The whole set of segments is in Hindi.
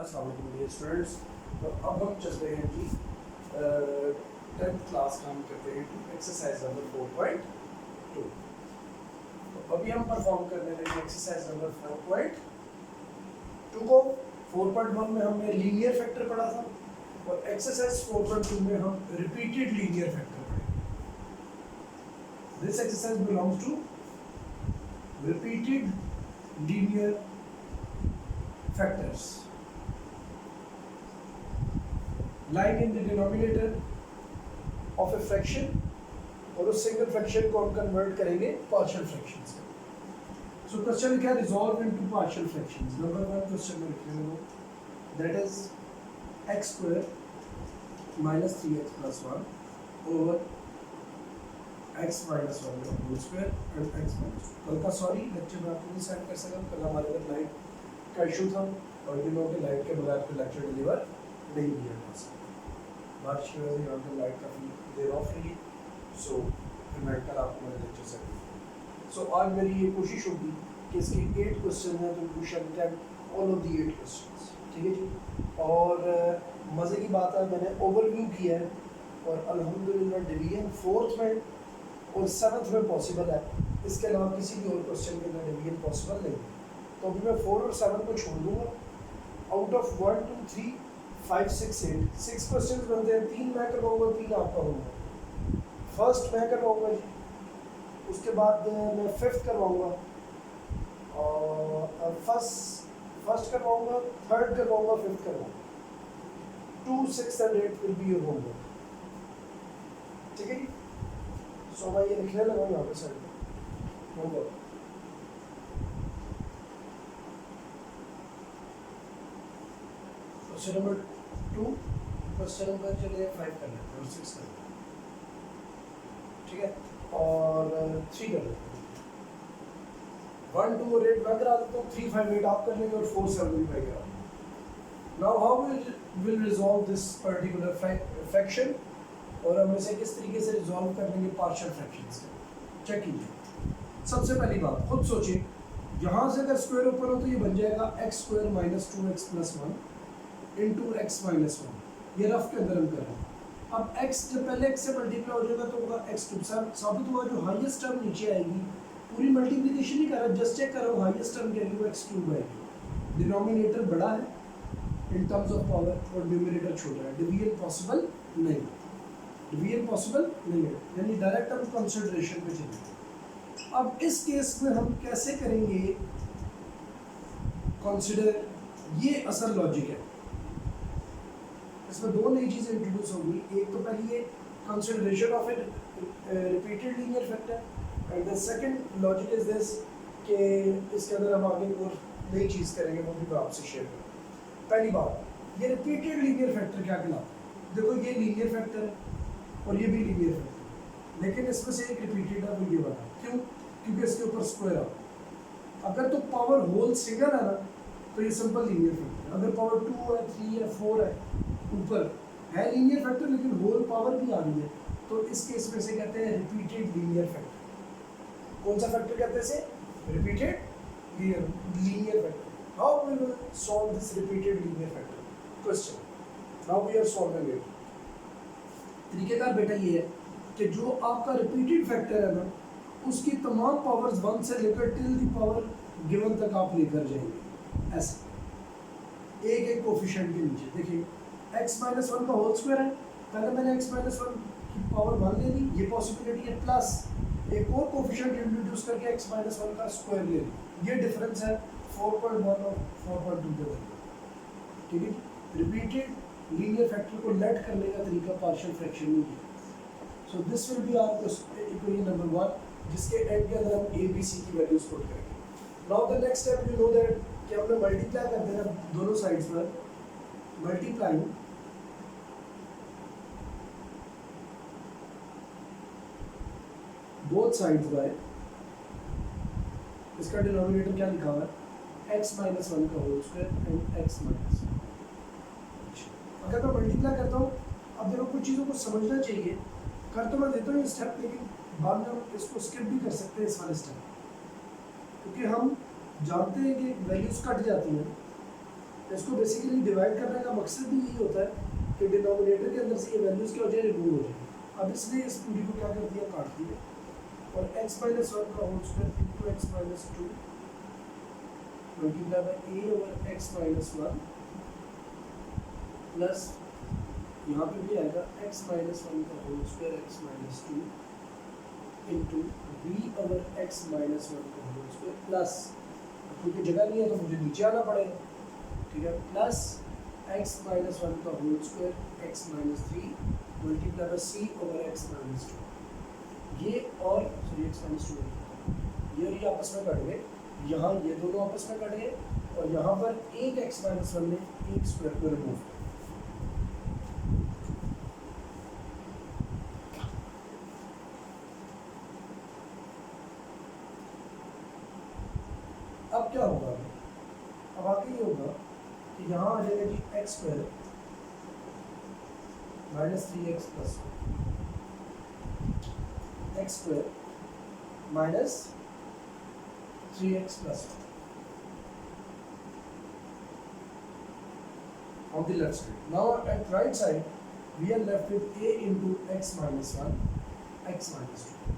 अस्सलाम वालेकुम डियर स्टूडेंट्स। तो अब हम चलते हैं जी 10th क्लास का हम करते हैं एक्सरसाइज नंबर 4.2। तो अभी हम परफॉर्म करने लगे एक्सरसाइज नंबर 4.2 को। 4.1 में हमने लीनियर फैक्टर पढ़ा था और एक्सरसाइज 4.2 में हम रिपीटेड लीनियर फैक्टर पढ़े। This exercise belongs to repeated linear factors lying in the denominator of a fraction, और उस सिंगल फ्रैक्शन को हम कन्वर्ट करेंगे पार्शियल फ्रैक्शंस में। सो क्वेश्चन क्या, resolve into partial fractions. Number 1 question में लिखने लो, that is x square minus 3x plus 1 over x minus 1 का whole square and x minus 2। कल का सॉरी लेक्चर में आपको नहीं सेंड कर सका, कल हमारे घर लाइट का इशू था और दिनों के लाइट के बगैर कोई लेक्चर डिलीवर नहीं किया जा सकता। बारिश की वजह से यहाँ पे लाइट काफ़ी देर ऑफ रही, सो फिर मैं कल आपको मेरे लेक्चर से सो आज मेरी ये कोशिश होगी कि इसके 8 क्वेश्चन हैं तो we shall attempt all of the 8 questions, ठीक है जी। और मज़े की बात है, मैंने ओवरव्यू किया है और अल्हम्दुलिल्लाह डिवीजन 4th में और 7th में पॉसिबल है, इसके अलावा किसी भी और क्वेश्चन के अंदर डिवीजन पॉसिबल नहीं है। तो अभी मैं 4 और 7 को छोड़ दूंगा। आउट ऑफ 1 2 3 5 6 8 6 क्वेश्चंस बनते हैं, 3 मैं करवाऊंगा 3 आप करूँगा। फर्स्ट मैं करवाऊंगा जी, उसके बाद मैं 5th करवाऊंगा और फर्स्ट करवाऊंगा, 3rd करवाऊंगा, 5th करवाऊंगा। 2 6 and 8 will be your homework, ठीक है जी। सो मैं ये लिखने लगा यहाँ पे साइड में homework. Question number 2, question number चलिए 5 कर लेते हैं और 6 कर लेते हैं, ठीक है, और 3 कर लेते हैं। 1 2 और 8 मैं करा देता हूँ, 3 5 8 आप कर लेंगे और 4 7 भी मैं करा दूँगा। Now how will resolve this particular fraction, और हम इसे किस तरीके से रिजॉल्व कर लेंगे पार्शियल फ्रैक्शंस से। चेक कीजिए। सबसे पहली बात खुद सोचिए, यहाँ से अगर स्क्वायर ऊपर हो तो ये बन जाएगा x square minus 2x plus 1 into x minus 1। ये रफ के अंदर हम कर रहे हैं। अब x जब पहले x से मल्टीप्लाई हो जाएगा तो होगा x क्यूब। साबित हुआ जो हाईएस्ट टर्म नीचे आएगी, पूरी मल्टीप्लिकेशन नहीं कर रहा, जस्ट चेक कर रहा हूँ, हाईएस्ट टर्म क्या है x क्यूब आएगी। डिनोमिनेटर बड़ा है इन टर्म्स ऑफ पावर और न्यूमरेटर छोटा है, डिवीजन पॉसिबल नहीं है, डिवीजन पॉसिबल नहीं है, यानी डायरेक्ट हम कंसिडरेशन पे चलेंगे। अब इस केस में हम कैसे करेंगे कंसिडर, ये असल लॉजिक है। इसमें 2 नई चीज़ें इंट्रोड्यूस होंगी। एक तो पहली ये consideration of A repeated linear factor and the second logic is this कि इसके अंदर हम आगे और नई चीज़ करेंगे, वो भी मैं आपसे शेयर करूँगा। पहली बात, ये रिपीटेड लीनियर फैक्टर क्या कहलाता है। देखो ये लीनियर फैक्टर है और ये भी लीनियर फैक्टर, लेकिन इसमें से एक रिपीटेड है, वो ये वाला। क्यों? क्योंकि इसके ऊपर स्क्वायर आता। अगर तो पावर होल सिंगल है ना तो ये सिंपल लीनियर फैक्टर है। अगर पावर 2 है 3 है 4 है ऊपर है लीनियर फैक्टर, लेकिन होल पावर भी आ रही है, तो इस केस में से कहते हैं रिपीटेड लीनियर फैक्टर। कौन सा फैक्टर कहते हैं इसे? Repeated linear factor. How we will solve this repeated linear factor question? Now we are solving it. तरीकेकार बेटा ये है कि जो आपका रिपीटेड फैक्टर है ना, उसकी तमाम पावर्स 1 से लेकर टिल दी पावर गिवन तक आप लेकर जाएंगे, ऐसे एक एक कोफिशिएंट के नीचे। देखिए x माइनस 1 का होल स्क्वायर है, पहले मैंने x माइनस 1 की पावर 1 ले ली, ये पॉसिबिलिटी है, प्लस एक और कोफिशिएंट इंट्रोड्यूस करके x माइनस 1 का स्क्वायर ले ली। ये डिफरेंस है 4.1 और 4.2 के बीच, ठीक है। रिपीटेड लीनियर फैक्टर को लेट करने का तरीका पार्शियल फ्रैक्शन में है। So this will be our equation number 1, जिसके एंड के अंदर हम a b c की वैल्यूज पुट करेंगे। Now the next step, you know that कि हमने मल्टीप्लाई कर देना दोनों साइड्स पर, मल्टीप्लाइंग बोथ साइड्स बाय, इसका डिनोमिनेटर क्या लिखा हुआ है, x माइनस 1 का whole square and x minus 1। अगर मैं मल्टीप्लाई करता हूँ, अब देखो कुछ चीज़ों को समझना चाहिए, कर तो मैं देता हूँ स्टेप, लेकिन बाद में हम इसको स्किप भी कर सकते हैं इस वाले स्टेप, क्योंकि हम जानते हैं कि वैल्यूज कट जाती हैं इसको बेसिकली डिवाइड करने का मकसद भी यही होता है कि डिनोमिनेटर के अंदर से ये वैल्यूज़ क्या हो जाए, रिमूव हो जाए। अब इसलिए इस पूरी को क्या कर दिया, काट दिया, और x माइनस वन का whole square into x minus two multiply by a over x minus one plus यहाँ पे भी आएगा x माइनस वन का whole square x minus two into b over x minus one का होल स्क्वायर प्लस, क्योंकि जगह नहीं है तो मुझे नीचे आना पड़ेगा, ठीक है, प्लस x माइनस वन का whole square x minus three multiply by c over x minus two. ये और सॉरी एक्स माइनस टू, ये आपस में कट गए, यहाँ ये दोनों आपस में कट गए, और यहाँ पर एक एक्स माइनस वन ने एक स्क्वायर को रिमूव किया। अब क्या होगा, अब आगे ये होगा कि यहाँ आ जाएगा जी x square minus three X plus X square minus three X plus on the left side. Now at right side we are left with a into x minus 1 x minus 2.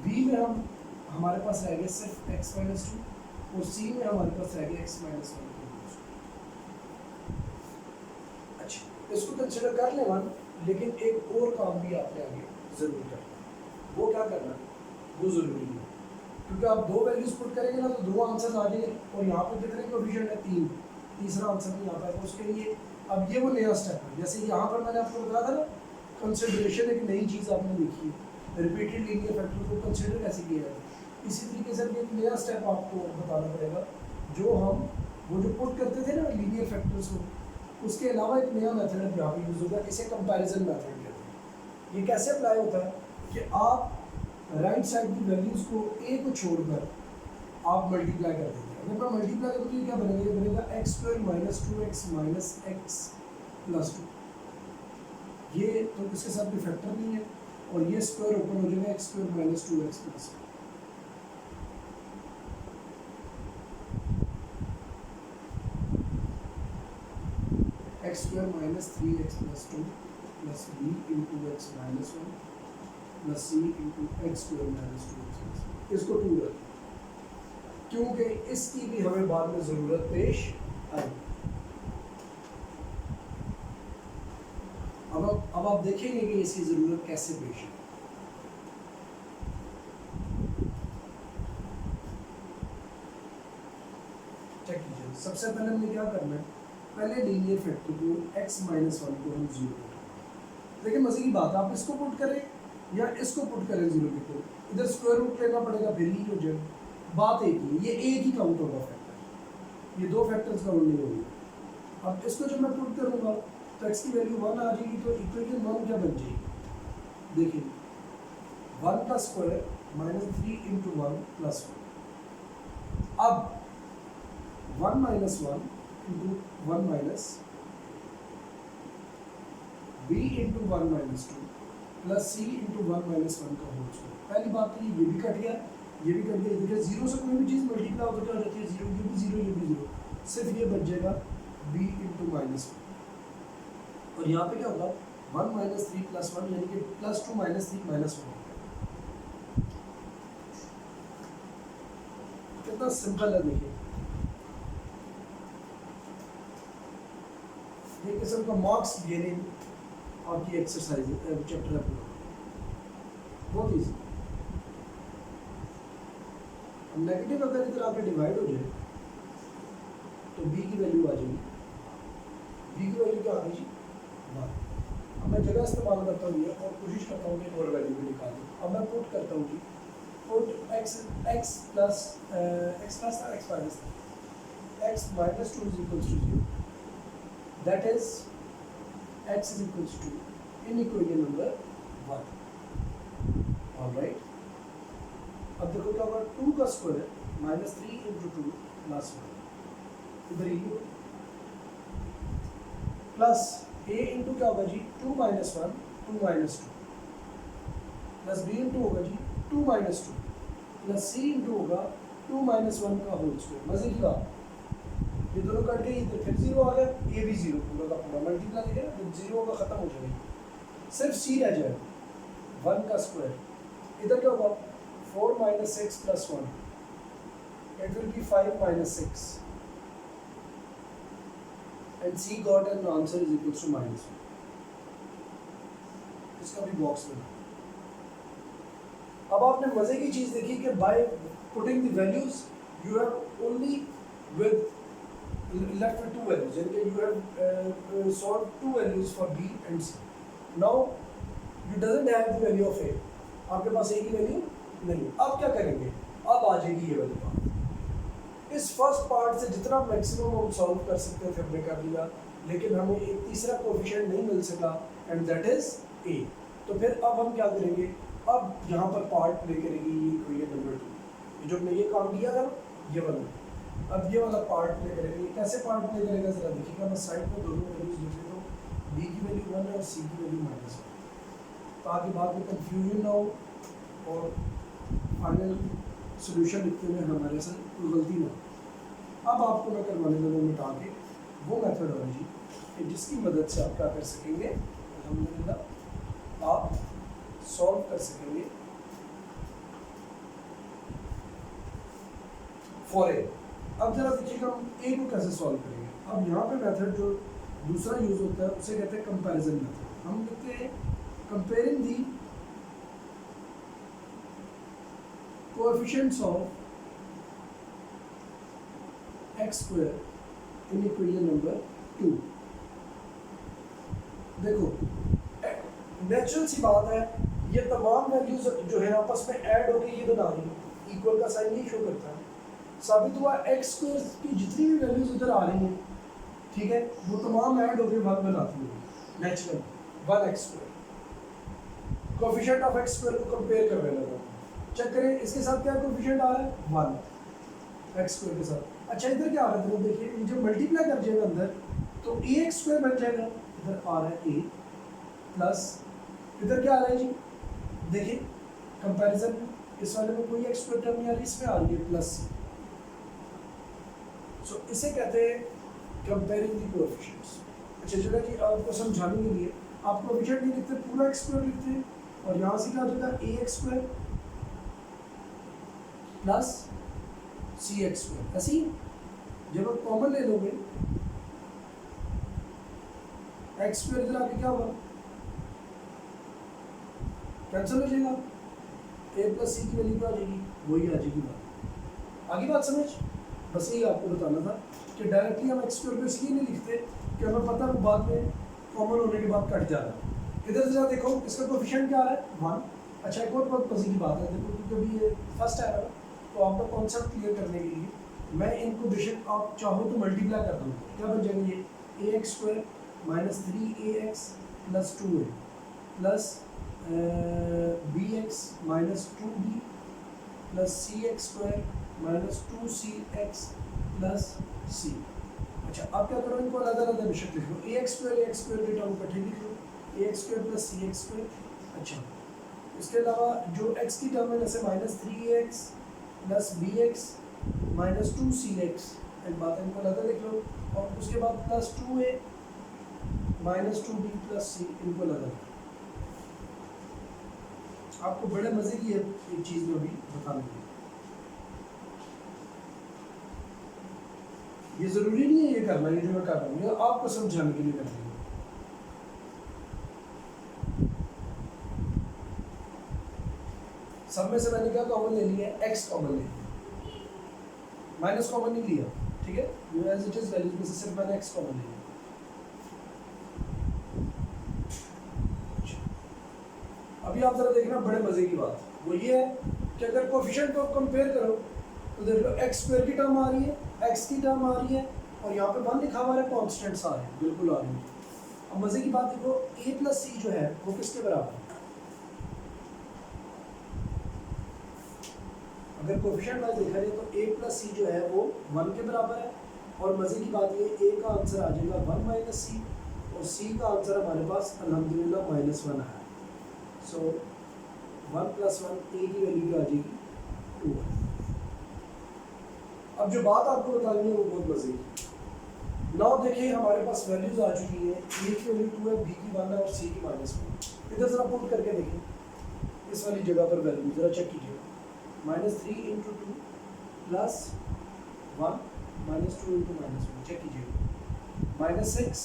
b में हम हमारे पास रह गया सिर्फ x minus 2 और c में हमारे पास रह गया x minus 1। अच्छा, इसको कंसिडर कर ले वन, लेकिन एक और काम भी आपने आगे जरूर करना। वो क्या करना, वो जरूरी है, क्योंकि आप दो वैल्यूज पुट करेंगे ना तो दो आंसर आ जाएंगे, और यहाँ पे कितने कोएफिशिएंट है, तीन, तीसरा आंसर नहीं आता है। उसके लिए अब ये वो नया स्टेप है, जैसे यहाँ पर मैंने आपको बताया था ना, कंसिडरेशन एक नई चीज़ आपने देखी है, रिपीटेड लीनियर फैक्टर को कंसिडर कैसे किया है। इसी तरीके से एक नया स्टेप आपको बताना पड़ेगा, जो हम वो जो पुट करते थे ना लीनियर फैक्टर्स को, उसके अलावा एक नया मेथड है यहाँ पे यूज़ होगा, इसे कंपैरिजन मेथड कहते हैं। ये कैसे अप्लाई होता है कि आप राइट साइड की वैल्यूज़ को ए को छोड़कर आप मल्टीप्लाई कर देंगे। अगर मैं मल्टीप्लाई करूँ तो ये क्या बनेगा, ये बनेगा x square minus two x minus x plus to. ये तो इसके साथ कोई फैक्टर नहीं है, और ये स्क्वायर ओपन हो जाएगा X square minus two X plus X square minus three X plus two plus B into x minus one plus C into X square minus two X. इसको टू रखें क्योंकि इसकी भी हमें बाद में ज़रूरत पेश आई। अब आप देखेंगे कि इसकी ज़रूरत कैसे पेश है। चेक कीजिए, सबसे पहले हमें क्या करना है, पहले लीनियर फैक्टर को x माइनस वन को हम जीरो पुट। देखिए मजे की बात है, आप इसको पुट करें या इसको पुट करें जीरो के, तो इधर स्क्वायर रूट लेना पड़ेगा, फिर ही हो जाए। बात एक ही, ये एक ही काउंट होगा फैक्टर, ये दो फैक्टर्स काउंट नहीं होंगे। अब इसको जब मैं पुट करूंगा तो x की वैल्यू 1 आ जाएगी, तो इक्वेशन 1 क्या बन जाएगी, देखिए 1 का स्क्वायर माइनस 3 इंटू 1 प्लस 1। अब 1 minus 1 into 1 minus b into 1 minus 2 plus c into 1 minus 1 का होल स्क्वायर। पहली बात तो ये भी कट गया, ये भी कट गया, देखिए जीरो से कोई भी चीज़ मल्टीप्लाई होकर क्या हो जाती है, जीरो, ये भी जीरो, ये भी जीरो, सिर्फ ये बच जाएगा b इंटू माइनस 1, और यहाँ पे क्या होगा 1 माइनस 3 प्लस 1, यानी कि प्लस 2 माइनस 3 माइनस 1। कितना सिंपल है, देखिए ये किस्म का मार्क्स गेनिंग आपकी एक्सरसाइज चैप्टर है, बहुत ईजी। नेगेटिव अगर इधर आके डिवाइड हो जाए तो b की वैल्यू आ जाएगी, b की वैल्यू क्या आ गई जी 1। अब मैं जगह इस्तेमाल करता हूँ ये और कोशिश करता हूँ कि एक और वैल्यू भी निकाल दूँ। अब मैं पुट करता हूँ जी, put x plus x minus x minus 2 is equals to 0, that is x is equals to in equation number 1। Alright, अब देखो क्या होगा, 2 का स्क्वायर माइनस 3 इंटू 2 प्लस 1, इधर ही प्लस a इंटू क्या होगा जी 2 minus 1 2 minus 2 plus b into होगा जी 2 माइनस 2 प्लस c इंटू होगा 2 माइनस 1 का होल स्क्वायर। मजे की बात, ये दोनों कट गए, इधर फिर जीरो आ गया, ये भी जीरो पूरा का पूरा मल्टीप्लाई करें तो जीरो का खत्म हो जाएगा, सिर्फ सी रह जाए 1 का स्क्वायर। इधर क्या होगा 4 minus 6 plus 1, it will be 5 minus 6 and c got an answer is equals to -1। इसका भी बॉक्स बना। अब आपने मजे की चीज देखी कि by putting the values you have only with left with two values, and you have solved two values for b and c. Now you doesn't have the value of a, आपके पास a की वैल्यू नहीं। अब क्या करेंगे, अब आ जाएगी ये वाली बात। इस फर्स्ट पार्ट से जितना मैक्सिमम हम सॉल्व कर सकते थे हमने कर लिया, लेकिन हमें एक तीसरा कोएफिशिएंट नहीं मिल सका एंड दैट इज a। तो फिर अब हम क्या करेंगे, अब यहाँ पर पार्ट प्ले करेगी ये इक्वेशन नंबर 2, ये जो हमने ये काम किया था ये वाला। अब ये वाला पार्ट प्ले करेगा, ये कैसे पार्ट प्ले करेगा जरा देखिएगा। मैं साइड में दोनों वैल्यूज लिख देता हूँ, b की वैल्यू 1 है और c की वैल्यू -1, ताकि बाद में कंफ्यूजन ना हो और फाइनल सॉल्यूशन लिखते हुए हमारे से कोई गलती ना हो। अब आपको मैं करवाने लगा मिटा के वो मेथडोलॉजी कि जिसकी मदद से आप क्या कर सकेंगे, अल्हम्दुलिल्लाह आप सॉल्व कर सकेंगे फॉर ए। अब जरा देखिएगा हम ए को कैसे सॉल्व करेंगे। अब यहाँ पे मेथड जो दूसरा यूज होता है उसे कहते हैं कंपैरिजन मेथड। हम लिखते हैं comparing the coefficients of x square in equation number 2। देखो नेचुरल सी बात है, ये तमाम वैल्यूज जो है आपस में ऐड होकर ये बना रही है, इक्वल का साइन ये शो करता है। साबित हुआ x स्क्वायर की जितनी भी वैल्यूज उधर आ रही हैं, ठीक है, वो तमाम ऐड होकर 1 बनाती है natural 1x square. Coefficient of x square को कंपेयर करने लगा, चेक करें इसके साथ क्या कोएफिशिएंट आ रहा है 1 x स्क्वायर के साथ। अच्छा इधर क्या आ रहा है, देखिए ये जो मल्टीप्लाई कर जाएगा अंदर तो ax स्क्वायर बन जाएगा। इधर आ रहा है a प्लस इधर क्या आ रहा है जी, देखिए कंपैरिजन में इस वाले में कोई x स्क्वायर टर्म नहीं आ रही, इसमें आ रही है प्लस। सो इसे कहते हैं कंपेयरिंग द कोएफिशिएंट्स। अच्छा चलो जी, आपको समझाने के लिए आप कोएफिशिएंट नहीं लिखते, पूरा x स्क्वायर लिखते हैं और यहाँ से क्या हो जाएगा ax square plus cx square. ऐसे ही जब आप कॉमन ले लोगे x स्क्वायर इधर आके क्या होगा, कैंसिल हो जाएगा, a प्लस c की वैल्यू क्या आ जाएगी, वही आ जाएगी बात। आगे बात समझ, बस यही आपको बताना था कि डायरेक्टली हम x स्क्वायर को इसलिए नहीं लिखते कि हमें पता है बाद में कॉमन होने के बाद कट जाता है। इधर जरा देखो इसका कोएफिशिएंट क्या आ रहा है 1। अच्छा एक और बहुत मजे की बात है, देखो क्योंकि अभी ये फर्स्ट है ना, तो आपका कॉन्सेप्ट क्लियर करने के लिए मैं इनको बेशक आप चाहो तो मल्टीप्लाई कर दूँ, क्या बन जाएंगे ये ax square minus 3ax plus 2a plus bx minus 2b plus cx square minus 2cx plus c। अच्छा अब क्या करो, इनको अलग अलग बेशक लिख लो, ax स्क्वायर के टर्म इकट्ठे लिख लो, ax square plus cx square. अच्छा इसके अलावा जो x की टर्म है जैसे minus 3ax plus bx minus 2cx, एक बात इनको अलग लिख लो, और उसके बाद plus 2a minus 2b plus c, इनको अलग। आपको बड़े मजे की एक चीज़ में भी बताने की, ये जरूरी नहीं है ये करना, ये जो मैं कर रहा हूँ ये आपको समझाने के लिए कर रही हूँ। सब में से मैंने क्या कॉमन ले लिया है, x कॉमन ले लिया, माइनस कॉमन नहीं लिया, ठीक है, एज इट इज वैल्यूज में से सिर्फ मैंने x कॉमन ले लिया। अभी आप जरा देखना बड़े मजे की बात वो ये है कि अगर कोएफिशिएंट को कंपेयर करो तो देख लो x स्क्वायर की टर्म आ रही है, x की टर्म आ रही है और यहाँ पे 1 लिखा हुआ है, कॉन्स्टेंट्स आ रहे हैं, बिल्कुल आ रही है। अब मजे की बात देखो a प्लस सी जो है वो किसके बराबर है, अगर कोएफिशिएंट वाइज देखा जाए तो a प्लस सी जो है वो 1 के बराबर है। और मजे की बात ये a का आंसर आ जाएगा 1 माइनस सी और c का आंसर हमारे पास अल्हम्दुलिल्लाह -1 आया। सो 1 प्लस 1 a की वैल्यू क्या आ जाएगी 2। अब जो बात आपको बतानी है वो बहुत मजे की, नाउ देखिए हमारे पास वैल्यूज आ चुकी है, ए की वैल्यू 2 है, बी की 1 है और सी की -1। इधर जरा पुट करके देखिए इस वाली जगह पर वैल्यू जरा चेक कीजिए। -3 × 2 प्लस 1 -2 × -1 चेक कीजिए। -6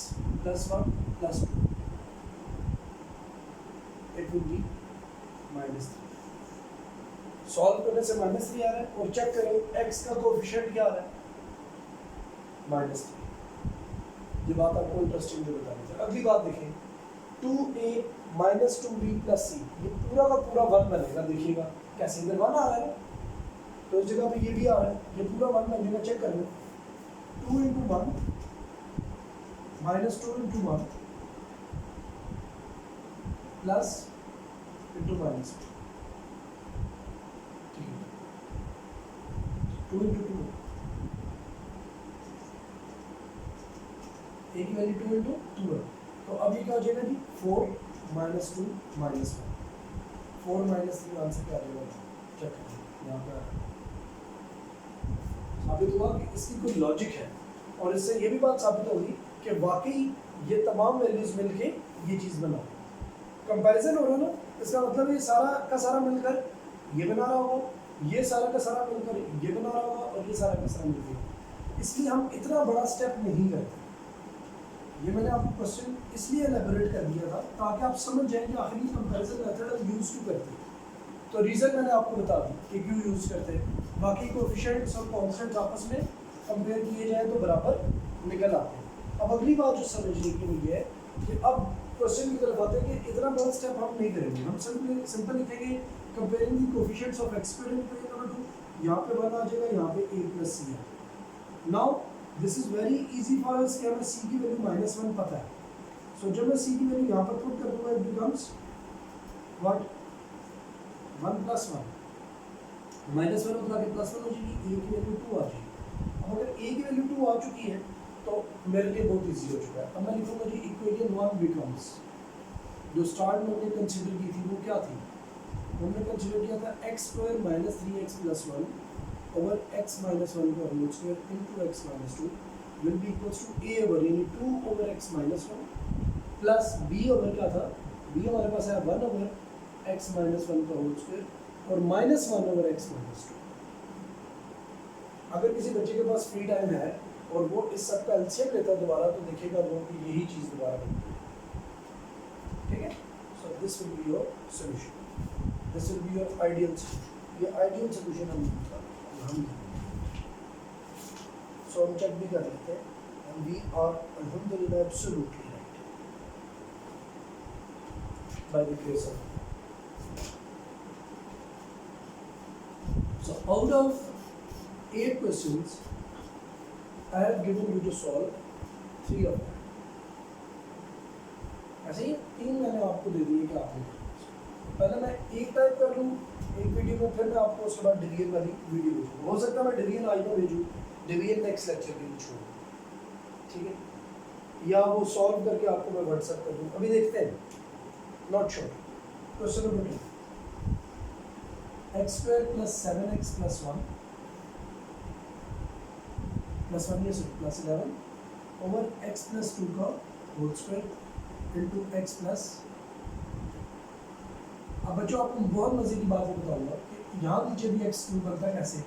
plus 1 plus 2 it will B -3। Solve करने से -3 आ रहा है और चेक करें x का कोएफिशिएंट क्या आ रहा है, -3। ये बात आपको इंटरेस्टिंग भी बतानी चाहिए। अगली बात देखें, 2a - 2b + c, ये पूरा का पूरा 1 बनेगा। देखिएगा कैसे, इधर 1 आ रहा है तो इस जगह पे ये भी आ रहा है, ये पूरा 1 बनेगा। चेक कर लो, 2 × 1 -2 × 1 प्लस × -1, ठीक है। 2 × 2, a की वैल्यू 2 × 2 है, तो अब ये क्या हो जाएगा जी, 4 - 2 - 1, 4 - 3 आंसर क्या आ जाएगा, चेक करिए यहाँ पे साबित हुआ कि इसकी कोई लॉजिक है। और इससे ये भी बात साबित होगी कि वाकई ये तमाम वैल्यूज मिलके ये चीज़ बना कंपैरिजन हो रहा है ना, इसका मतलब ये सारा का सारा मिलकर ये बना रहा होगा, ये सारा का सारा मिलकर ये बना रहा होगा और ये सारा का सारा मिलकर। इसलिए हम इतना बड़ा स्टेप नहीं करते। ये मैंने आपको क्वेश्चन इसलिए एलेबोरेट कर दिया था ताकि आप समझ जाएं कि आखिर कंपैरिजन मेथड हम यूज़ क्यों करते हैं। तो रीज़न मैंने आपको बता दी कि क्यों यूज़ करते हैं। बाकी कोएफिशिएंट्स और कांस्टेंट्स आपस में कंपेयर किए जाए तो बराबर निकल आते हैं। अब अगली बात जो समझने की हुई है कि अब क्वेश्चन की तरफ आते हैं कि इतना बड़ा स्टेप हम नहीं करेंगे। हम सिंपल लिखेंगे comparing the coefficients of x = यहाँ पे 1 आ जाएगा, यहाँ पे a + c है। Now this is very easy for us कि हमें c की वैल्यू -1 पता है। सो जब मैं c की वैल्यू यहाँ पर पुट कर दूंगा, इट बिकम्स व्हाट, 1 + 1 -1 उठा के +1 हो जाएगी, a की वैल्यू 2 आ जाएगी। अब अगर a की वैल्यू 2 आ चुकी है तो मेरे लिए बहुत इजी हो चुका है। अब मैं लिखूंगा जी इक्वेशन 1 बिकम्स, जो स्टार्ट में हमने कंसीडर की थी वो क्या थी, हमने कंसीडर किया था x² - 3x + 1 over x - 1 का whole square into x - 2 will be equals to a over, यानी 2 over x - 1 plus b over क्या था, b हमारे पास है 1 over x - 1 का होल स्क्वायर और -1 over x - 2। अगर किसी बच्चे के पास फ्री टाइम है और वो इस सब का एलसीएम लेता है दोबारा, तो देखेगा वो कि यही चीज़ दोबारा बनती है। ठीक है, so this will be your solution, this will be your ideal solution. ये आइडियल सॉल्यूशन हम सो हम चेक भी कर लेते हैं, एंड वी आर अल्हम्दुलिल्लाह absolutely right by the grace of. So out of 8 questions, I have given you to solve 3 of them. ऐसे ही 3 मैंने आपको दे दिए कि आपने पहले मैं एक टाइप कर लूँ एक वीडियो में, फिर मैं आपको उसके बाद डिवीजन वाली वीडियो भेजूँ। हो सकता है मैं डिवीजन आज में भेजूँ, डिवीजन नेक्स्ट लेक्चर के लिए छोड़ूँ, ठीक है, या वो सॉल्व करके आपको मैं व्हाट्सएप कर दूँ। अभी देखते हैं, not sure. Question number 2, x² + 7x + 1 +1 ये +11 over x + 2 का whole square into x plus. अब बच्चों आपको बहुत मजे की बात बताऊंगा कि यहाँ नीचे भी x³ बनता है कैसे।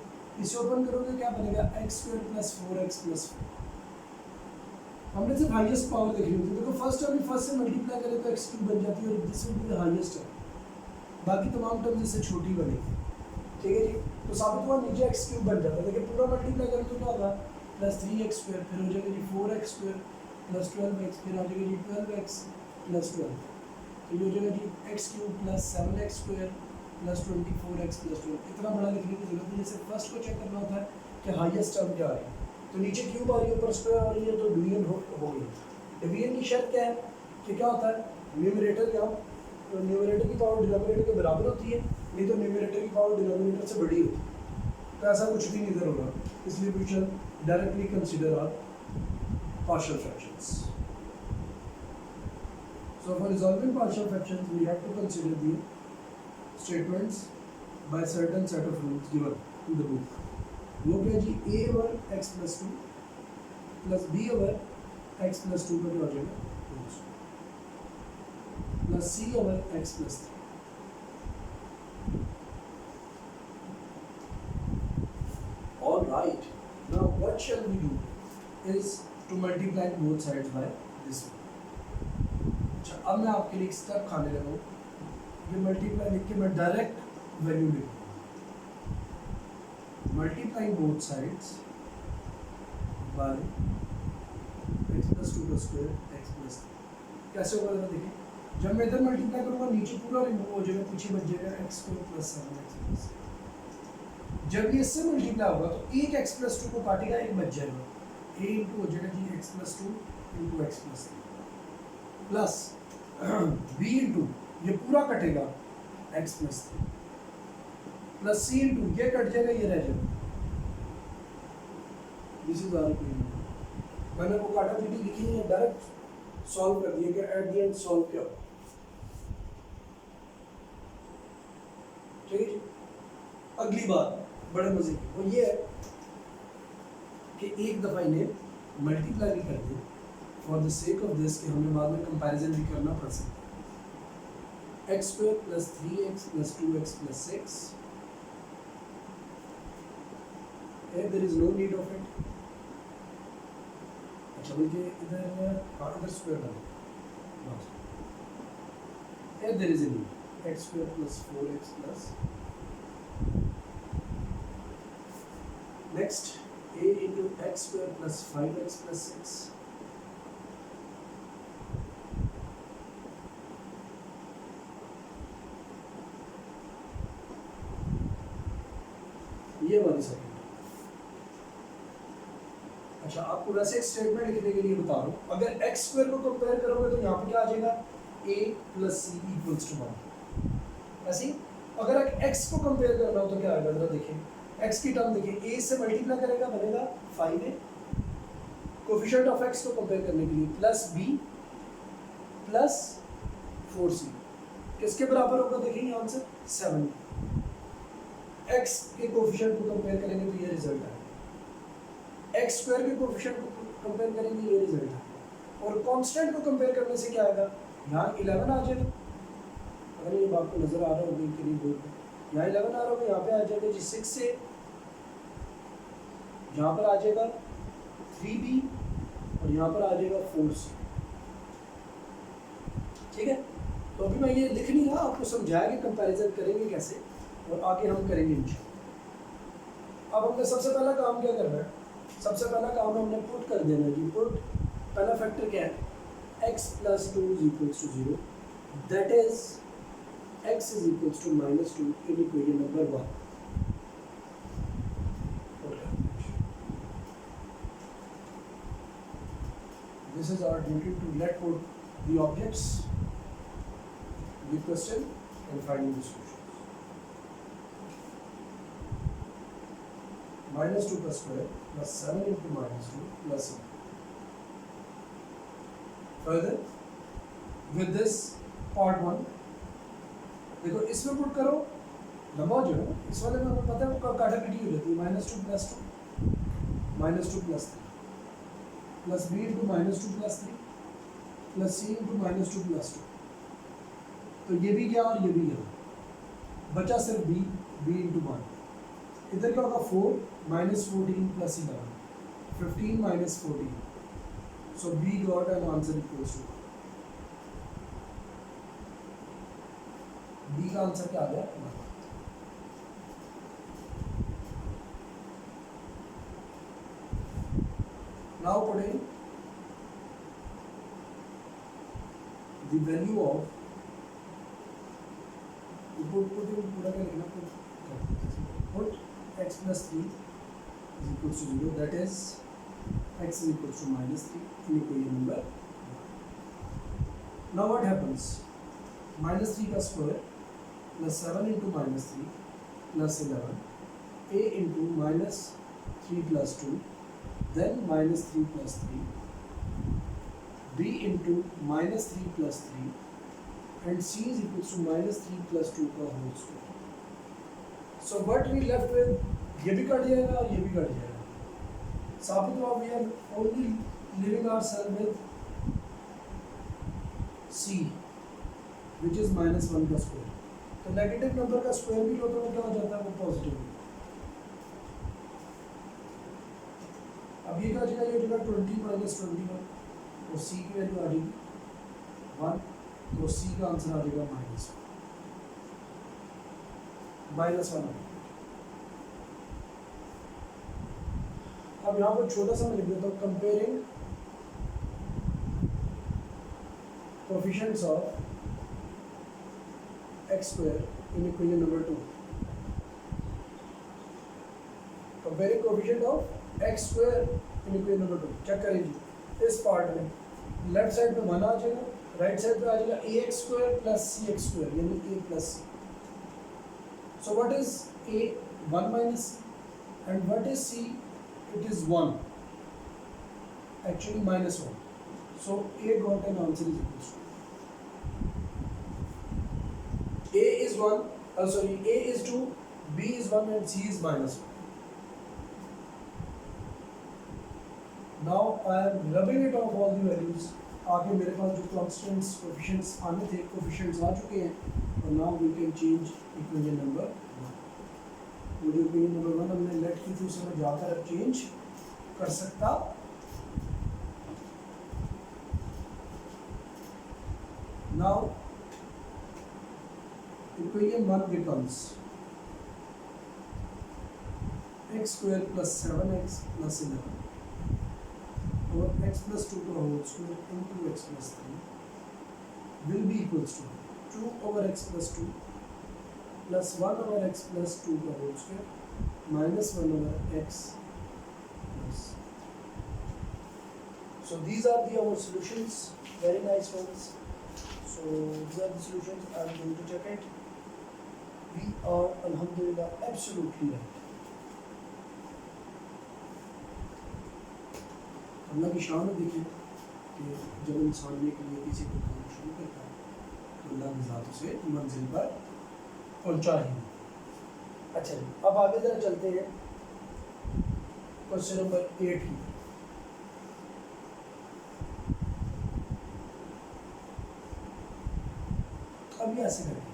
इसे ओपन करोगे क्या बनेगा, x² + 4x + 4। हमने सिर्फ हाईएस्ट पावर देखी होती है। देखो फर्स्ट टर्म फर्स्ट से मल्टीप्लाई करें तो x³ बन जाती है और this will be the highest term, बाकी तमाम टर्म्स इससे छोटी बनेगी। ठीक है जी, तो साबित हुआ नीचे x³ बन जाता है। देखिए पूरा मल्टीप्लाई करें तो क्या होगा, +3x², फिर हो जाएगा जी 4x² + 12x, फिर आ जाएगा जी 12x + 12, तो ये हो जाएगा जी x³ + 7x² + 24x + 12। इतना बड़ा लिखने की जरूरत नहीं है, सिर्फ फर्स्ट को चेक करना होता है कि हाईएस्ट टर्म क्या आ रही है। तो नीचे क्यूब आ रही है, ऊपर स्क्वायर आ रही है, तो डिवीजन हो गई। डिवीजन की शर्त क्या है कि क्या होता है, न्यूमरेटर यहाँ न्यूमरेटर की पावर डिनोमिनेटर के बराबर होती है, नहीं तो न्यूमरेटर की पावर डिनोमिनेटर से बड़ी होती है। तो ऐसा कुछ भी नहीं इधर होगा, इसलिए we shall directly consider our partial fractions. So for resolving partial fractions, we have to consider the statements by certain set of rules given in the book. वो क्या जी, a over x + 2 plus B over X plus 2 का क्या हो जाएगा plus C over X plus 3. All right. Now what shall we do is to multiply both sides by this one. अच्छा अब मैं आपके लिए एक स्टेप खाने लगा हूँ. ये मल्टीप्लाई लिख के मैं डायरेक्ट वैल्यू लिखूँगा. Multiplying both sides bye x plus 2 का स्क्वायर एक्स प्लस 3. कैसे होगा जरा देखिए. जब मैं इधर मल्टीप्लाई करूँगा नीचे पूरा रिमूव हो जाएगा, पीछे बच जाएगा X square plus 7 x plus. जब ये इससे मल्टीप्लाई होगा तो एक एक्स प्लस 2 को काटेगा, एक बच जाएगा. ए इंटू हो जाएगा जी X plus 2 into X plus 3 plus B into ये पूरा कटेगा X plus 3 plus C into ये कट जाएगा, ये रह जाएगा. This is our equation. मैंने वो काटा पीटी लिखी नहीं है, डायरेक्ट सॉल्व कर दिया कि एट द एंड सॉल्व क्या हो. ठीक है जी. अगली बात बड़े मजे की वो ये है कि एक दफ़ा इन्हें मल्टीप्लाई भी कर दें for the sake of this कि हमें बाद में कंपैरिजन भी करना पड़ सकता है. X square plus 3x plus 2x plus 6. There is no need of it. अच्छा बल्कि इधर हाँ इधर स्क्वायर डालो. There is a need. X square plus 4x plus next a into x square plus 5x plus 6. ये वाली सेकंड. अच्छा आपको वैसे एक स्टेटमेंट लिखने के लिए बता रहा हूँ. अगर x स्क्वायर को कंपेयर करोगे तो यहाँ पे क्या आ जाएगा a plus c equals to 1. ऐसे ही अगर x को कंपेयर करना हो तो क्या आएगा जरा देखिए. x की टर्म देखिए, a से मल्टीप्लाई करेगा बनेगा 5a. कोफिशिएंट ऑफ x को कंपेयर करने के लिए प्लस b प्लस 4c किसके बराबर होगा देखिए ये आंसर 7. x के कोफिशिएंट को कंपेयर करेंगे तो ये रिजल्ट है. x स्क्वायर के कोफिशिएंट को कंपेयर करेंगे ये रिजल्ट है. और कांस्टेंट को कंपेयर करने से क्या आएगा, यहाँ 11 आ जाएगा. अगर ये बात को नजर आ रहा होगा कि नहीं बोर्ड पे, यहाँ 11 आ रहा होगा, यहाँ पे आ जाएगा जी 6 से, यहाँ पर आ जाएगा 3b और यहाँ पर आ जाएगा 4c. ठीक है. तो अभी मैं ये लिख नहीं रहा, आपको समझाया कि कंपैरिजन करेंगे कैसे और आगे हम करेंगे इंशाल्लाह. अब हमने सबसे पहला काम क्या करना है, सबसे पहला काम हमने पुट कर देना जी. पुट पहला फैक्टर क्या है, x plus 2 is equals to 0. That is x is equals to minus 2 in equation number 1. This is our duty to let put the objects, the question and finding the solutions. Minus 2 plus square plus 7 into minus 2 plus 1. Further, with this part 1, देखो इसमें पुट करो लंबा हो जाएगा. इस वाले में हमें पता है वो काटा पीटी हो जाती है. -2 + 2 -2 + 3 plus b into -2 + 3 plus c into -2 + 2. तो ये भी गया और ये भी गया, बचा सिर्फ b इंटू 1. इधर क्या होगा 4 -14 + 11 15 - 14. So b got an answer equals to b का आंसर क्या आ गया. Now putting the value of putting पूरा क्या लिखना, put x plus 3 is equals to 0. That is x is equals to -3 in equation number 1. Now what happens, -3 का square plus 7 into -3 plus 11, a into -3 plus 2, then -3 plus 3, b into -3 plus 3, and c is equals to -3 plus 2 का whole square. So what we left with, ये भी कट जाएगा और ये भी कट जाएगा. साबित हुआ we are only living ourselves with c which is -1 का स्क्वायर। तो नेगेटिव नंबर का स्क्वायर भी लो तो वो क्या हो जाता है, वो पॉजिटिव। अब ये क्या हो जाएगा, ये हो जाएगा 20 - 21 और c की वैल्यू आ जाएगी 1, तो c का आंसर आ जाएगा -1। अब यहाँ पर छोटा सा मैं लिख देता हूँ, comparing coefficients of x square in equation number 2। Comparing coefficient of x square in equation number 2 check करेंगे। इस पार्ट में लेफ्ट साइड पे 1 आ जाएगा, राइट साइड पे आ जाएगा ax square plus cx square यानी a plus c। So what is a? 1 minus c, and what is c? It is 1, actually -1, so a got an answer is equals to a is 1, a is 2, b is 1 and c is -1। now I am rubbing it off all the values। आगे मेरे पास जो constants coefficients आने थे, coefficients आ चुके हैं, और now we can change equation number 1। वो जो equation number 1 हमने लेट की थी उसे मैं जाकर अब चेंज कर सकता। now equation 1 becomes x square plus 7x plus 11 over x plus 2 का whole square into x plus 3 will be equals to 2 over x plus 2 plus 1 over x plus 2 का whole square minus 1 over x plus। So these are our solutions, very nice ones। So these are the solutions, I am going to check it। We are alhamdulillah absolutely right। अल्लाह की शान देखिए कि जब इंसान ये के लिए किसी को काम शुरू करता है तो अल्लाह की ज़ात उसे मंजिल पर पहुंचा ही। अच्छा जी, अब आगे जरा चलते हैं क्वेश्चन नंबर 8 की। अब ये ऐसे करेंगे,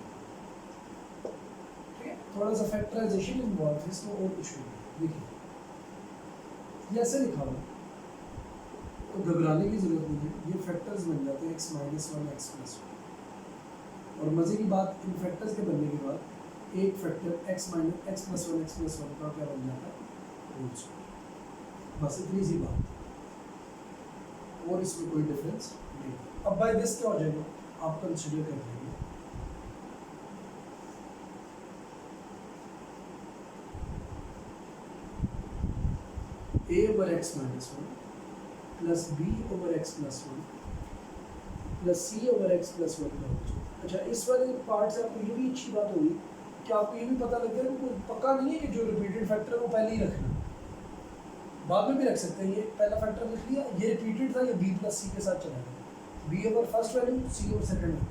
ठीक है, थोड़ा सा फैक्टराइजेशन इन्वॉल्व है इसमें और कुछ नहीं। देखिए ये ऐसे लिखा हुआ, तो घबराने की जरूरत नहीं है, ये फैक्टर्स बन जाते हैं x - 1 x plus 1। और मज़े की बात, इन फैक्टर्स के बनने के बाद एक factor x plus 1 x plus 1 का क्या बन जाता है, होल स्क्वायर। बस इतनी सी बात, और इसमें कोई डिफरेंस नहीं। अब बाय दिस क्या हो जाएगा, आप कंसिडर कर लेंगे a over x minus 1 plus b over x plus 1 plus c over x plus 1 का होल। अच्छा, इस वाले पार्ट से आपको ये भी अच्छी बात होगी कि आपको ये भी पता लग गया कि पक्का नहीं है कि जो रिपीटेड फैक्टर है वो पहले ही रखना, बाद में भी रख सकते हैं। ये पहला फैक्टर लिख लिया, ये रिपीटेड था, ये b प्लस c के साथ चला गया, b over first value, c over second value.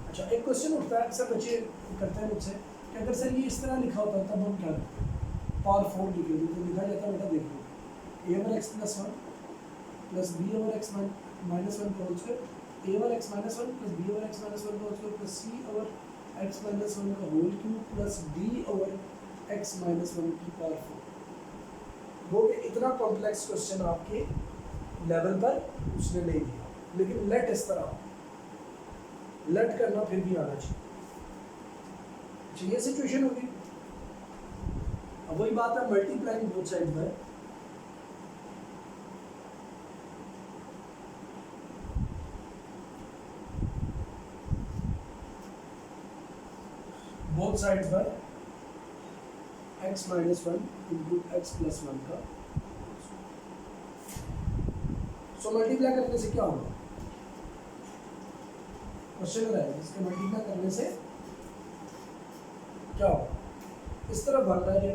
अच्छा, एक क्वेश्चन उठता है, अक्सर बच्चे करते हैं मुझसे कि अगर सर ये इस तरह लिखा होता है तब हम क्या करते हैं, पावर 4 लिखे तो लिखा जाता है, बेटा देख लो a over x plus 1 plus b over x minus 1 का whole square, a over x minus 1 plus b over x minus 1 का whole square plus c over x minus 1 का whole cube plus d over x minus 1 की पावर 4। वो इतना कॉम्प्लेक्स क्वेश्चन आपके लेवल पर उसने नहीं दिया, लेकिन लेट इस तरह लेट करना फिर भी आना चाहिए। अच्छा, ये सिचुएशन होगी। अब वही बात है, मल्टीप्लाइंग बोथ साइड पर बोथ साइड्स पर x minus 1 into X plus 1 का। सो मल्टीप्लाई करने से क्या होगा, क्वेश्चन है इसके मल्टीप्लाई करने से क्या होगा, इस तरह बन रहा है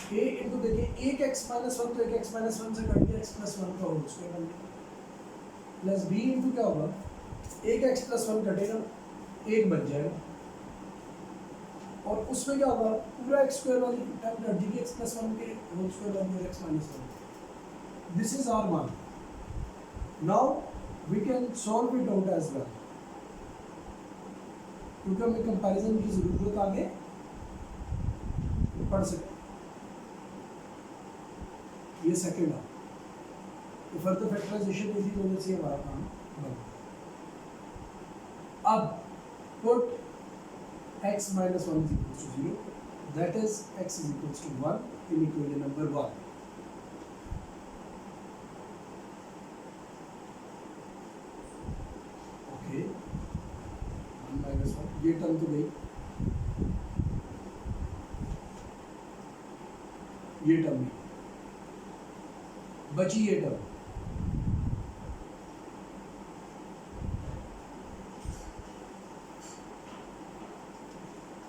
a इंटू, देखिए एक x माइनस 1 तो एक x माइनस 1 से कट गया, x प्लस 1 का होल स्क्वायर बन गया, प्लस b इंटू क्या होगा, एक x प्लस 1 कटेगा, एक बन जाएगा, और उसमें क्या होगा, पूरा एक्स स्क्वायर वाली टर्म कट जाएगी एक्स प्लस वन के होल स्क्वायर वाली और x minus one. This is our one. Now we can solve it out as well, क्योंकि हमें कंपैरिजन की जरूरत आगे पड़ सकती है। ये सेकेंड है, तो फर्दर फैक्टराइजेशन इसी वजह से हमारा काम बन। अब put x minus 1 is equals to 0, that is x is equals to 1 in equation number 1. Okay, 1 minus 1, ये टर्म तो गई, ये टर्म भी बची, ये टर्म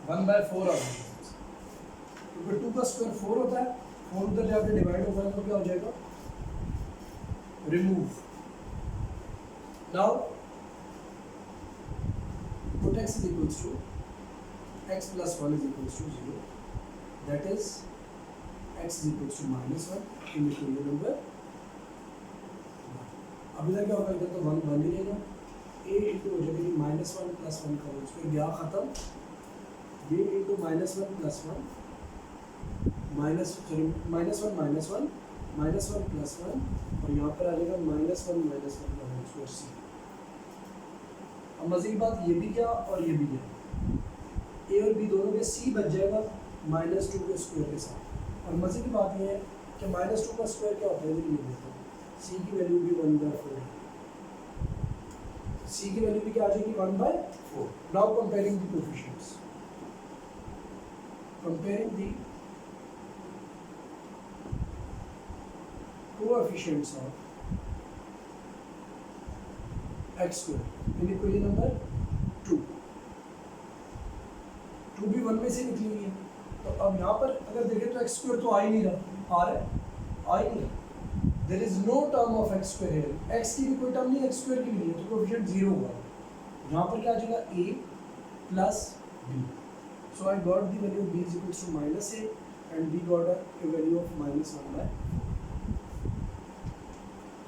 1/4 आ गई, क्योंकि 2 का स्क्वायर 4 होता है, 4 उधर जाके डिवाइड होगा तो क्या हो जाएगा, remove. Now put x is equals to x plus 1 is equals to 0, that is x is equals to minus 1 in equation number 1. अभी तक क्या होगा, इधर तो 1 बन ही रहेगा, a इंटू हो जाएगी माइनस 1 प्लस 1 का होल स्क्वायर, गया खत्म, ये into minus 1 plus 1 minus -1 minus 1 plus 1 और यहाँ पर आ जाएगा -1 का होल स्क्वायर सी। अब मजे की बात, ये भी क्या और ये भी क्या, ए और बी दोनों में सी बच जाएगा -2 के स्क्वायर के साथ। और मजे की बात ये है कि -2 का स्क्वायर क्या होता है, ये देखो, सी की वैल्यू भी 1/4 है, सी की वैल्यू भी क्या आ जाएगी 1/4। Now comparing the coefficients, comparing the coefficients of x square in equation number 2, 2 भी 1 में से निकली हुई है, तो अब यहाँ पर अगर देखें तो x square तो आ ही नहीं रहा, आ रहा है, आ ही नहीं रहा, there is no term of x square here, x की भी कोई टर्म नहीं, x square की भी नहीं है, तो कोएफिशिएंट 0 होगा। यहाँ पर क्या आ जाएगा, a plus b, so I got the value of b is equals to minus a and we got a value of -1/4।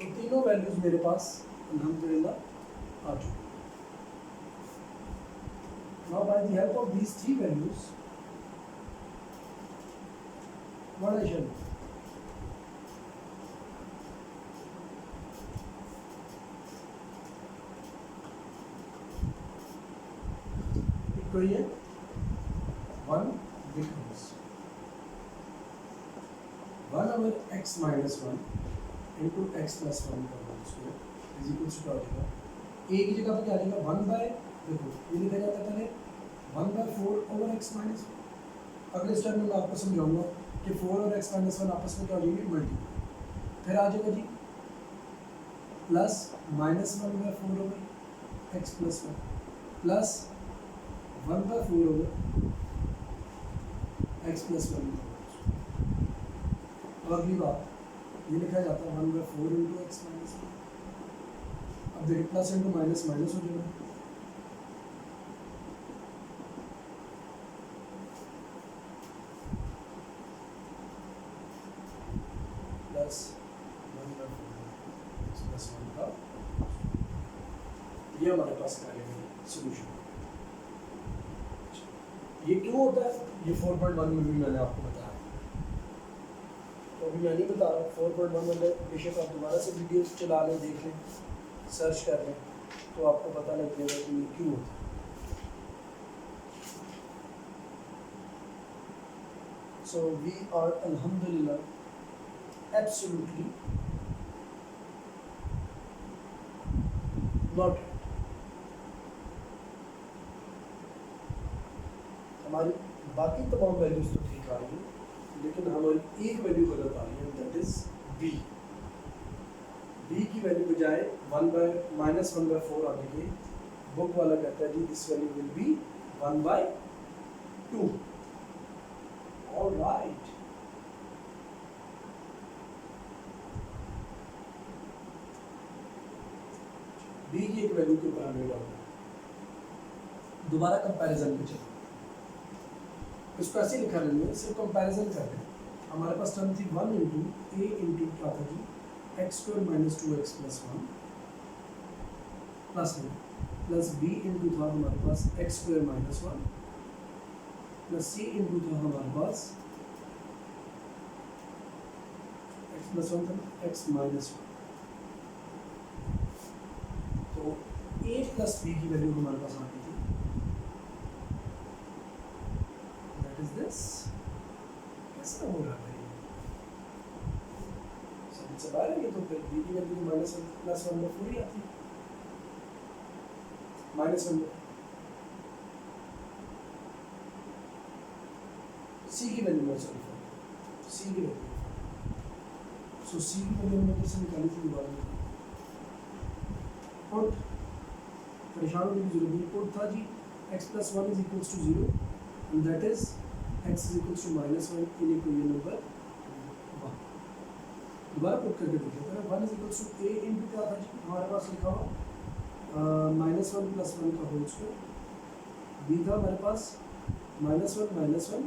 तो तीनों वैल्यूज मेरे पास अल्हम्दुलिल्लाह आ चुकी। Now by the help of these three values, what I shall do, equation 1 becomes 1 over x minus 1 into x plus 1 का whole square is equal to क्या हो जाएगा, a की जगह पर क्या आ जाएगा 1 बाय, देखो ये लिखा जाता है पहले 1/4 ओवर x माइनस 1। अगले स्टेप में मैं आपको समझाऊंगा कि 4 और x माइनस 1 आपस में क्या हो जाएंगे, मल्टीप्लाई, फिर आ जाएगा जी plus -1/4 over x plus 1 plus 1/4 over x plus 1। अब अगली बात, ये लिखा जाता है 1/4 इंटू एक्स माइनस 1। अब देखिए प्लस इंटू माइनस माइनस हो जाएगा, प्लस 1/4 एक्स प्लस 1 का, ये हमारे पास क्या है सोल्यूशन। ये क्यों होता है, ये 4.1 में भी मैंने आपको बताया, तो अभी मैं नहीं बता रहा, 4.1 में बेशक आप दोबारा से वीडियो चला लें, देख लें, सर्च कर लें, तो आपको पता लग जाएगा कि ये क्यों होता है। So we are alhamdulillah absolutely not, हमारी बाकी तमाम वैल्यूज तो ठीक आ रही हैं, लेकिन हमारी एक वैल्यू गलत आ रही है, दैट इज b। b की वैल्यू बजाय -1/4 आने के बुक वाला कहता है जी this value will be 1/2। Alright, b की एक वैल्यू के ऊपर हमें डालना है। दोबारा कंपैरिजन पे चलते हैं। इसको ऐसे ही लिखा लेंगे, सिर्फ कंपैरिजन कर रहे हैं। हमारे पास टर्म थी 1 इंटू ए इंटू क्या था जी, x square minus 2x plus 1 plus में प्लस बी इंटू था हमारे पास x square minus 1 plus C into था हमारे पास एक्स प्लस 1 था एक्स माइनस 1। तो ए प्लस बी की वैल्यू हमारे पास आ गई थी, दैट इज दिस। कैसा हो रहा है समझ से बाहर है ये, तो फिर बी की वैल्यू तो माइनस 1 प्लस 1 में पूरी आती है, माइनस 1 में सी की वैल्यू में सॉरी सी की वैल्यू, सो सी की वैल्यू हमने कैसे निकाली थी दोबारा में, पुट परेशान होने की जरूरत नहीं, पुट था जी x plus 1 is equals to 0 and that is x is equals to minus 1 in equation number 1। दोबारा पुट करके देखिए, पहले 1 is equals to a into क्या था जी हमारे पास लिखा हुआ माइनस 1 प्लस 1 का होल स्क्वायर, b था हमारे पास minus 1 plus 1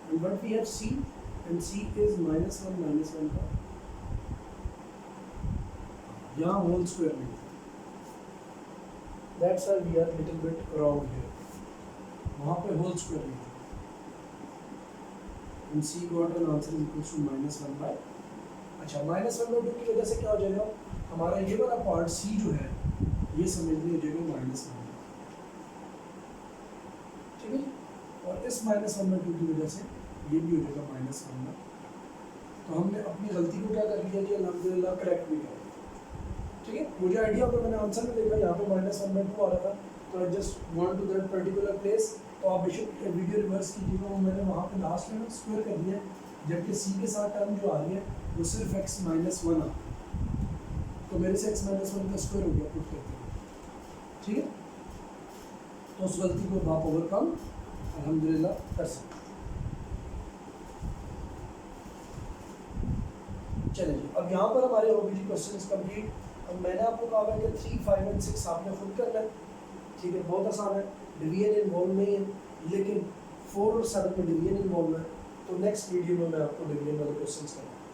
and what we have c and c is minus 1 का यहाँ होल स्क्वायर नहीं था, that's why we are little bit wrong here, वहाँ पे होल स्क्वायर नहीं था and c got an answer is equals to -1/। अच्छा -1/2 की वजह से क्या हो जाएगा, हमारा ये वाला पार्ट c जो है ये समझ लीजिए हो जाएगा -1, ठीक है। और इस -1/2 की वजह से ये भी हो जाएगा -1। तो हमने अपनी गलती को क्या कर लिया जी, अल्हम्दुलिल्लाह करेक्ट भी कर दिया, ठीक है। मुझे आइडिया होगा, मैंने आंसर में देखा यहाँ पे -1/2 आ रहा था, तो I just want to that particular place, तो आप बेशक वीडियो रिवर्स कीजिएगा, वो मैंने वहाँ पे लास्ट में स्क्वायर कर दिया, जबकि सी के साथ टर्म जो आ रही है वो सिर्फ x -1 आ, तो मेरे से x -1 का स्क्वायर हो गया पुट करते हुए, ठीक है। तो उस गलती को आप ओवरकम अल्हम्दुलिल्लाह कर सकते। चलिए अब यहाँ पर हमारे हो गई थी क्वेश्चन कंप्लीट। अब मैंने आपको कहा है कि 3, 5 और 6 आपने खुद करना है, ठीक है, बहुत आसान है, डिवीजन इन्वॉल्व नहीं है, लेकिन 4 और 7 में डिवीजन इन्वॉल्व है, तो नेक्स्ट वीडियो में मैं आपको डिवीजन वाले क्वेश्चन कराऊंगा।